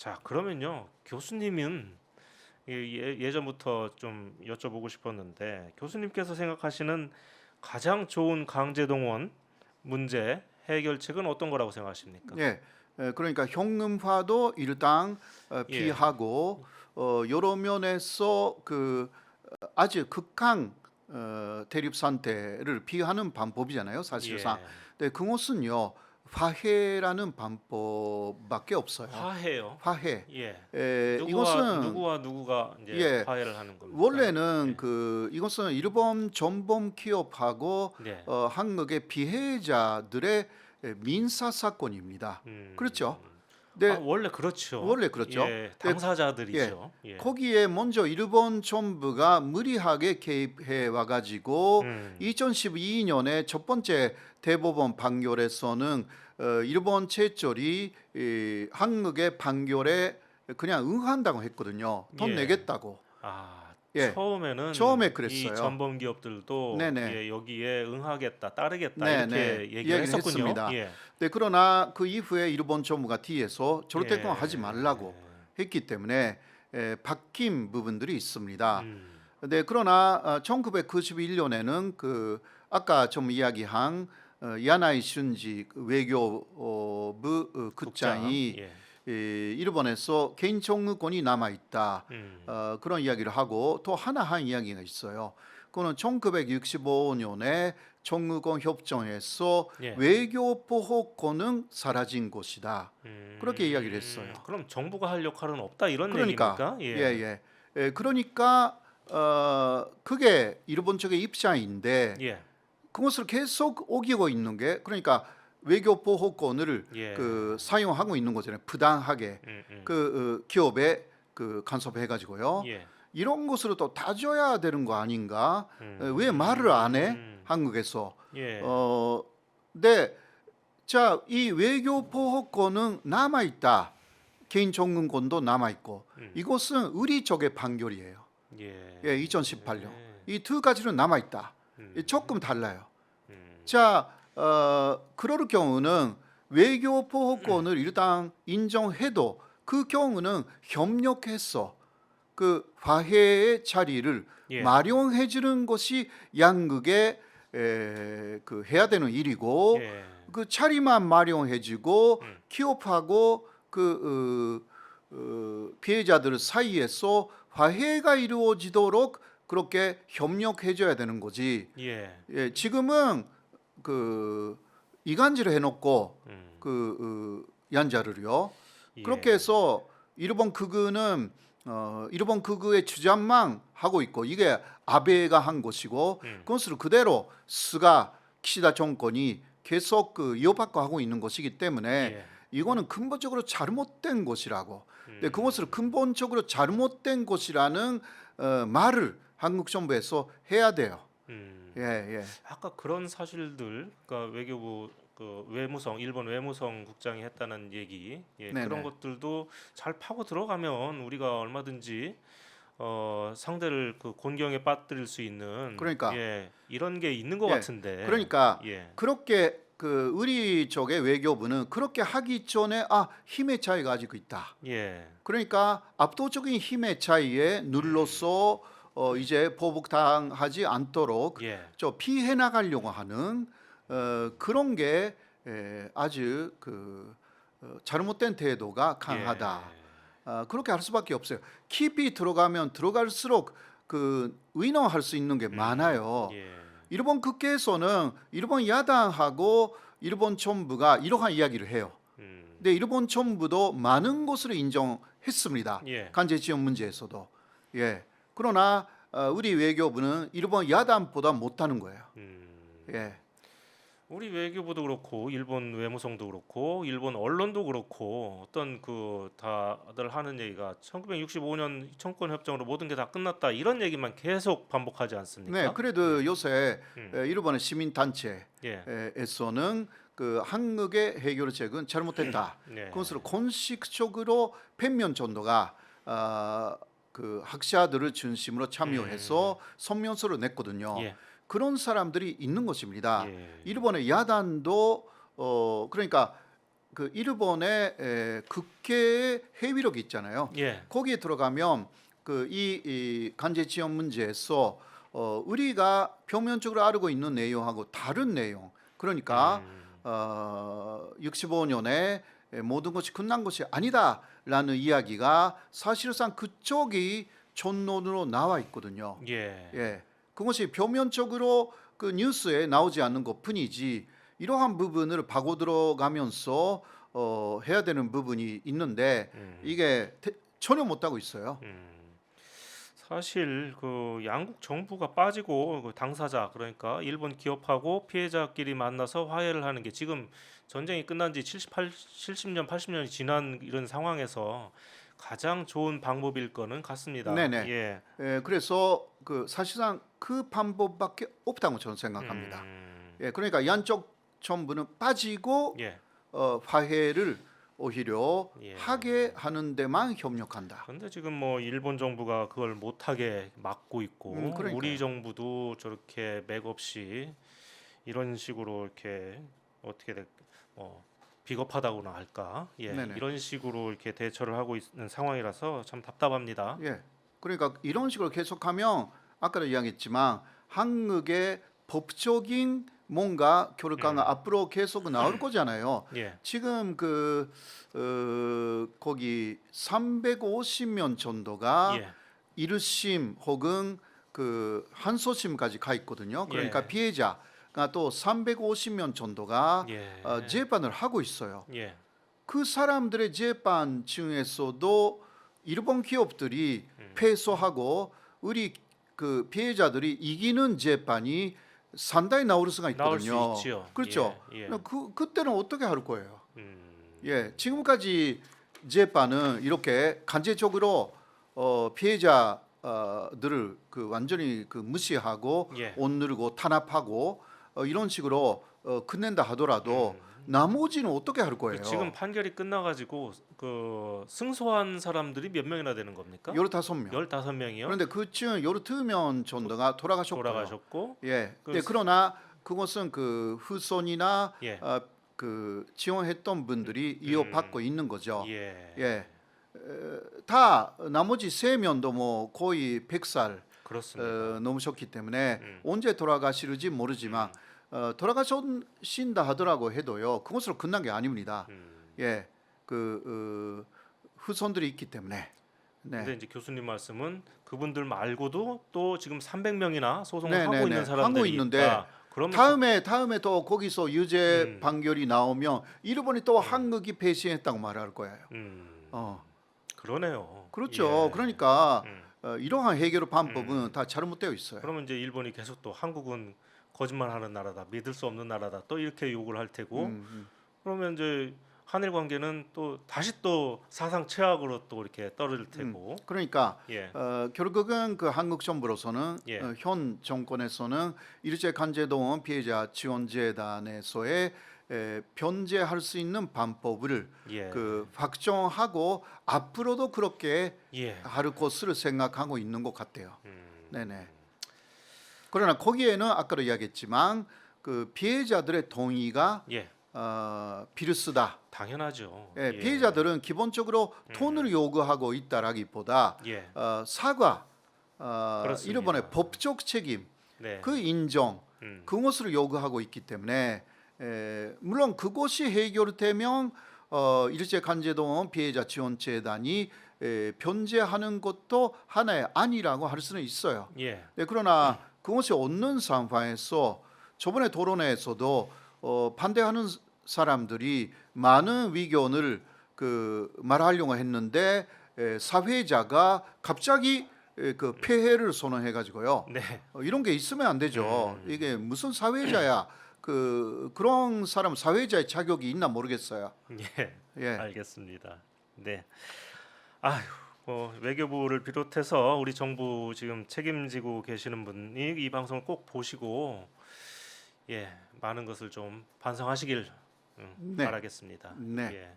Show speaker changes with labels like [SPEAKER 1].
[SPEAKER 1] 자, 그러면요. 교수님은 예전부터 좀 여쭤보고 싶었는데 교수님께서 생각하시는 가장 좋은 강제동원 문제 해결책은 어떤 거라고 생각하십니까?
[SPEAKER 2] 예, 그러니까 현금화도 일단
[SPEAKER 1] 예.
[SPEAKER 2] 피하고 여러 면에서 아주 극한 대립 상태를 피하는 방법이잖아요, 사실상.
[SPEAKER 1] 예.
[SPEAKER 2] 근데 그것은요, 화해라는 방법밖에 없어요.
[SPEAKER 1] 화해요.
[SPEAKER 2] 화해.
[SPEAKER 1] 예. 누구와
[SPEAKER 2] 이것은
[SPEAKER 1] 누구와 누구가 이제
[SPEAKER 2] 예,
[SPEAKER 1] 화해를 하는 겁니까?
[SPEAKER 2] 원래는
[SPEAKER 1] 예.
[SPEAKER 2] 이것은 일본 전범 기업하고
[SPEAKER 1] 네.
[SPEAKER 2] 한국의 피해자들의 민사 사건입니다. 그렇죠?
[SPEAKER 1] 아,
[SPEAKER 2] 네,
[SPEAKER 1] 원래 그렇죠.
[SPEAKER 2] 원래 그렇죠.
[SPEAKER 1] 예.
[SPEAKER 2] 네, 예,
[SPEAKER 1] 당사자들이죠. 예.
[SPEAKER 2] 거기에 먼저 일본 정부가 무리하게 개입해 와가지고
[SPEAKER 1] 음.
[SPEAKER 2] 2012년에 첫 번째 대법원 판결에서는 일본 최철이 한국의 판결에 그냥 응한다고 했거든요. 돈
[SPEAKER 1] 예.
[SPEAKER 2] 내겠다고.
[SPEAKER 1] 아,
[SPEAKER 2] 예, 처음에
[SPEAKER 1] 처음에는 이
[SPEAKER 2] 그랬어요.
[SPEAKER 1] 전범 기업들도
[SPEAKER 2] 네네.
[SPEAKER 1] 예, 여기에 응하겠다, 따르겠다
[SPEAKER 2] 네네.
[SPEAKER 1] 이렇게 얘기를
[SPEAKER 2] 이야기를
[SPEAKER 1] 했었군요.
[SPEAKER 2] 했습니다.
[SPEAKER 1] 예.
[SPEAKER 2] 네, 그러나 그 이후에 일본 정부가 뒤에서 절대 그건 하지 말라고
[SPEAKER 1] 예.
[SPEAKER 2] 했기 때문에 바뀐 부분들이 있습니다.
[SPEAKER 1] 음.
[SPEAKER 2] 네, 그러나 1991년에는 아까 좀 이야기한 야나이 슌지 외교부
[SPEAKER 1] 국장.
[SPEAKER 2] 국장이
[SPEAKER 1] 예.
[SPEAKER 2] 일본에서 개인 청구권이 남아 있다.
[SPEAKER 1] 음.
[SPEAKER 2] 그런 이야기를 하고 또 하나 한 이야기가 있어요. 그거는 1965년에 청구권 협정에서
[SPEAKER 1] 예.
[SPEAKER 2] 외교 보호권은 사라진 것이다. 그렇게 이야기를 했어요.
[SPEAKER 1] 그럼 정부가 할 역할은 없다 이런
[SPEAKER 2] 그러니까
[SPEAKER 1] 얘기입니까? 예.
[SPEAKER 2] 예. 그러니까 그게 일본 측의 입장인데
[SPEAKER 1] 예.
[SPEAKER 2] 그것을 계속 어기고 있는 게 그러니까 외교 보호권을
[SPEAKER 1] 예.
[SPEAKER 2] 사용하고 있는 거잖아요. 부당하게 기업에 간섭해 가지고요.
[SPEAKER 1] 예.
[SPEAKER 2] 이런 것으로 또 따져야 되는 거 아닌가? 왜 말을 안 해? 한국에서.
[SPEAKER 1] 예.
[SPEAKER 2] 네. 자, 이 외교 보호권은 남아 있다. 개인 정근권도 남아 있고. 이것은 우리 쪽의 판결이에요.
[SPEAKER 1] 예.
[SPEAKER 2] 예, 2018년.
[SPEAKER 1] 예.
[SPEAKER 2] 이 두 가지는 남아 있다.
[SPEAKER 1] 음.
[SPEAKER 2] 조금 달라요.
[SPEAKER 1] 음.
[SPEAKER 2] 자, 그럴 경우는 외교 보호권을 일단 인정해도 그 경우는 협력해서 그 화해의 자리를
[SPEAKER 1] 예.
[SPEAKER 2] 마련해 주는 것이 양국의 해야 되는 일이고
[SPEAKER 1] 예.
[SPEAKER 2] 그 자리만 마련해 주고 기업하고 피해자들 사이에서 화해가 이루어지도록 그렇게 협력해 줘야 되는 거지.
[SPEAKER 1] 예.
[SPEAKER 2] 예, 지금은 이간질을 해놓고 양자를요.
[SPEAKER 1] 예.
[SPEAKER 2] 그렇게 해서 일본 극우는 일본 극우의 주장만 하고 있고 이게 아베가 한 것이고 그것을 그대로 스가 키시다 정권이 계속 이어받고 하고 있는 것이기 때문에
[SPEAKER 1] 예.
[SPEAKER 2] 이거는 근본적으로 잘못된 것이라고. 근데 그것을 근본적으로 잘못된 것이라는 말을 한국 정부에서 해야 돼요. 예.
[SPEAKER 1] 아까 그런 사실들, 그러니까 외교부 외무성 일본 외무성 국장이 했다는 얘기, 예,
[SPEAKER 2] 네네.
[SPEAKER 1] 그런 것들도 잘 파고 들어가면 우리가 얼마든지 상대를 곤경에 빠뜨릴 수 있는
[SPEAKER 2] 그러니까.
[SPEAKER 1] 예, 이런 게 있는 것
[SPEAKER 2] 예.
[SPEAKER 1] 같은데.
[SPEAKER 2] 그러니까
[SPEAKER 1] 예.
[SPEAKER 2] 그렇게 우리 쪽의 외교부는 그렇게 하기 전에 힘의 차이가 아직 있다.
[SPEAKER 1] 예.
[SPEAKER 2] 그러니까 압도적인 힘의 차이에 눌러서 이제 보복당하지 않도록
[SPEAKER 1] 예.
[SPEAKER 2] 저 피해 나가려고 하는 그런 게 아주 잘못된 태도가 강하다. 그렇게 할 수밖에 없어요. 깊이 들어가면 들어갈수록 의논할 수 있는 게 많아요.
[SPEAKER 1] 예.
[SPEAKER 2] 일본 국회에서는 일본 야당하고 일본 정부가 이러한 이야기를 해요. 근데 일본 정부도 많은 것을 인정했습니다.
[SPEAKER 1] 예.
[SPEAKER 2] 간제 지원 문제에서도. 예. 그러나 우리 외교부는 일본 야당보다 못하는 거예요. 예.
[SPEAKER 1] 우리 외교부도 그렇고 일본 외무성도 그렇고 일본 언론도 그렇고 어떤 다들 하는 얘기가 1965년 청구권 협정으로 모든 게 다 끝났다 이런 얘기만 계속 반복하지 않습니까?
[SPEAKER 2] 네, 그래도 요새 일본의 시민
[SPEAKER 1] 예.
[SPEAKER 2] 단체에서는 한국의 해결책은 잘못했다.
[SPEAKER 1] 네.
[SPEAKER 2] 그것을 공식적으로 펜면 정도가 학자들을 중심으로 참여해서 성명서를 냈거든요.
[SPEAKER 1] 예.
[SPEAKER 2] 그런 사람들이 있는 것입니다.
[SPEAKER 1] 예.
[SPEAKER 2] 일본의 야단도 그러니까 그 일본의 국회 회의록이 있잖아요.
[SPEAKER 1] 예.
[SPEAKER 2] 거기에 들어가면 그 이 간제 지원 문제에서 우리가 표면적으로 알고 있는 내용하고 다른 내용. 그러니까 65년에 모든 것이 끝난 것이 아니다라는 이야기가 사실상 그쪽이 전론으로 나와 있거든요.
[SPEAKER 1] 예.
[SPEAKER 2] 예, 그것이 표면적으로 그 뉴스에 나오지 않는 것뿐이지 이러한 부분을 파고 들어가면서 해야 되는 부분이 있는데 이게 전혀 못하고 있어요.
[SPEAKER 1] 사실 그 양국 정부가 빠지고 그 당사자 그러니까 일본 기업하고 피해자끼리 만나서 화해를 하는 게 지금 전쟁이 끝난 지 70년, 80년이 지난 이런 상황에서 가장 좋은 방법일 거는 같습니다.
[SPEAKER 2] 네네.
[SPEAKER 1] 예.
[SPEAKER 2] 그래서 그 사실상 그 방법밖에 없다고 저는 생각합니다. 예, 그러니까 양쪽 정부는 빠지고
[SPEAKER 1] 예.
[SPEAKER 2] 화해를 오히려
[SPEAKER 1] 예.
[SPEAKER 2] 하게 하는 데만 협력한다.
[SPEAKER 1] 근데 지금 뭐 일본 정부가 그걸 못하게 막고 있고
[SPEAKER 2] 그러니까요.
[SPEAKER 1] 우리 정부도 저렇게 맥없이 이런 식으로 이렇게 어떻게 비겁하다고나 할까? 예,
[SPEAKER 2] 네네.
[SPEAKER 1] 이런 식으로 이렇게 대처를 하고 있는 상황이라서 참 답답합니다.
[SPEAKER 2] 예. 그러니까 이런 식으로 계속하면 아까도 이야기했지만 한국의 법적인 뭔가 교류가 앞으로 계속 나올 거잖아요.
[SPEAKER 1] 예,
[SPEAKER 2] 지금 거기 350명 정도가
[SPEAKER 1] 예,
[SPEAKER 2] 1심 혹은 그 항소심까지 가 있거든요. 그러니까
[SPEAKER 1] 예.
[SPEAKER 2] 피해자가 또 350명 정도가
[SPEAKER 1] 예,
[SPEAKER 2] 재판을 하고 있어요.
[SPEAKER 1] 예,
[SPEAKER 2] 그 사람들의 재판 중에서도 일본 기업들이 패소하고 우리 그 피해자들이 이기는 재판이 상당히 나올 수가
[SPEAKER 1] 나올 수
[SPEAKER 2] 있거든요.
[SPEAKER 1] 있지요.
[SPEAKER 2] 그렇죠.
[SPEAKER 1] 예, 예.
[SPEAKER 2] 그때는 어떻게 할 거예요?
[SPEAKER 1] 음,
[SPEAKER 2] 예, 지금까지 재판은 이렇게 간접적으로 피해자들을 그 완전히 그 무시하고
[SPEAKER 1] 예.
[SPEAKER 2] 온누르고 탄압하고 이런 식으로 끝낸다 하더라도 나머지는 어떻게 할 거예요?
[SPEAKER 1] 지금 판결이 끝나가지고 그 승소한 사람들이 몇 명이나 되는 겁니까?
[SPEAKER 2] 15명.
[SPEAKER 1] 15명이요?
[SPEAKER 2] 그런데 그중 12명 정도가 돌아가셨고요.
[SPEAKER 1] 돌아가셨고,
[SPEAKER 2] 예.
[SPEAKER 1] 그-
[SPEAKER 2] 네, 그러나 그것은 그 후손이나
[SPEAKER 1] 예,
[SPEAKER 2] 그 지원했던 분들이 이어받고 있는 거죠.
[SPEAKER 1] 예,
[SPEAKER 2] 예. 다 나머지 3명도 뭐 거의 100살
[SPEAKER 1] 그렇습니다.
[SPEAKER 2] 넘으셨기 때문에 언제 돌아가실지 모르지만 돌아가신다 하더라고 해도요. 그것으로 끝난 게 아닙니다. 예. 그 후손들이 있기 때문에.
[SPEAKER 1] 근데
[SPEAKER 2] 네.
[SPEAKER 1] 이제 교수님 말씀은 그분들 말고도 또 지금 300명이나 소송을
[SPEAKER 2] 네,
[SPEAKER 1] 하고
[SPEAKER 2] 네,
[SPEAKER 1] 있는
[SPEAKER 2] 네.
[SPEAKER 1] 사람들이
[SPEAKER 2] 하고 있는데
[SPEAKER 1] 있다. 그러면
[SPEAKER 2] 다음에 또 거기서 유죄 판결이 나오면 일본이 또 한국이 배신했다고 말할 거예요. 어.
[SPEAKER 1] 그러네요.
[SPEAKER 2] 그렇죠.
[SPEAKER 1] 예.
[SPEAKER 2] 그러니까 이러한 해결 방법은 다 잘못되어 있어요.
[SPEAKER 1] 그러면 이제 일본이 계속 또 한국은 거짓말하는 나라다, 믿을 수 없는 나라다, 또 이렇게 욕을 할 테고, 그러면 이제 한일 관계는 또 다시 또 사상 최악으로 또 이렇게 떨어질 테고,
[SPEAKER 2] 그러니까
[SPEAKER 1] 예,
[SPEAKER 2] 결국은 그 한국 정부로서는
[SPEAKER 1] 예.
[SPEAKER 2] 현 정권에서는 일제 강제동원 피해자 지원재단에서의 변제할 수 있는 방법을
[SPEAKER 1] 예,
[SPEAKER 2] 그 확정하고 앞으로도 그렇게
[SPEAKER 1] 예,
[SPEAKER 2] 할 것을 생각하고 있는 것 같아요. 네네. 그러나 거기에는 아까도 이야기했지만 그 피해자들의 동의가
[SPEAKER 1] 예,
[SPEAKER 2] 필수다.
[SPEAKER 1] 당연하죠.
[SPEAKER 2] 예, 피해자들은 기본적으로 돈을 요구하고 있다라기보다
[SPEAKER 1] 예,
[SPEAKER 2] 사과,
[SPEAKER 1] 그렇습니다.
[SPEAKER 2] 일본의 법적 책임,
[SPEAKER 1] 네,
[SPEAKER 2] 그 인정, 그것을 요구하고 있기 때문에 물론 그것이 해결되면 일제 강제동원 피해자 지원재단이 변제하는 것도 하나의 안이라고 할 수는 있어요.
[SPEAKER 1] 예,
[SPEAKER 2] 네, 그러나 그것이 없는 상황에서 저번에 토론회에서도 반대하는 사람들이 많은 의견을 그 말하려고 했는데 사회자가 갑자기 그 폐해를 선언해 가지고요.
[SPEAKER 1] 네,
[SPEAKER 2] 이런 게 있으면 안 되죠. 이게 무슨 사회자야? 그런 사람 사회자의 자격이 있나 모르겠어요.
[SPEAKER 1] 예,
[SPEAKER 2] 예.
[SPEAKER 1] 알겠습니다. 네, 아휴, 외교부를 비롯해서 우리 정부 지금 책임지고 계시는 분이 이 방송을 꼭 보시고 예, 많은 것을 좀 반성하시길
[SPEAKER 2] 네.
[SPEAKER 1] 바라겠습니다.
[SPEAKER 2] 네.
[SPEAKER 1] 예.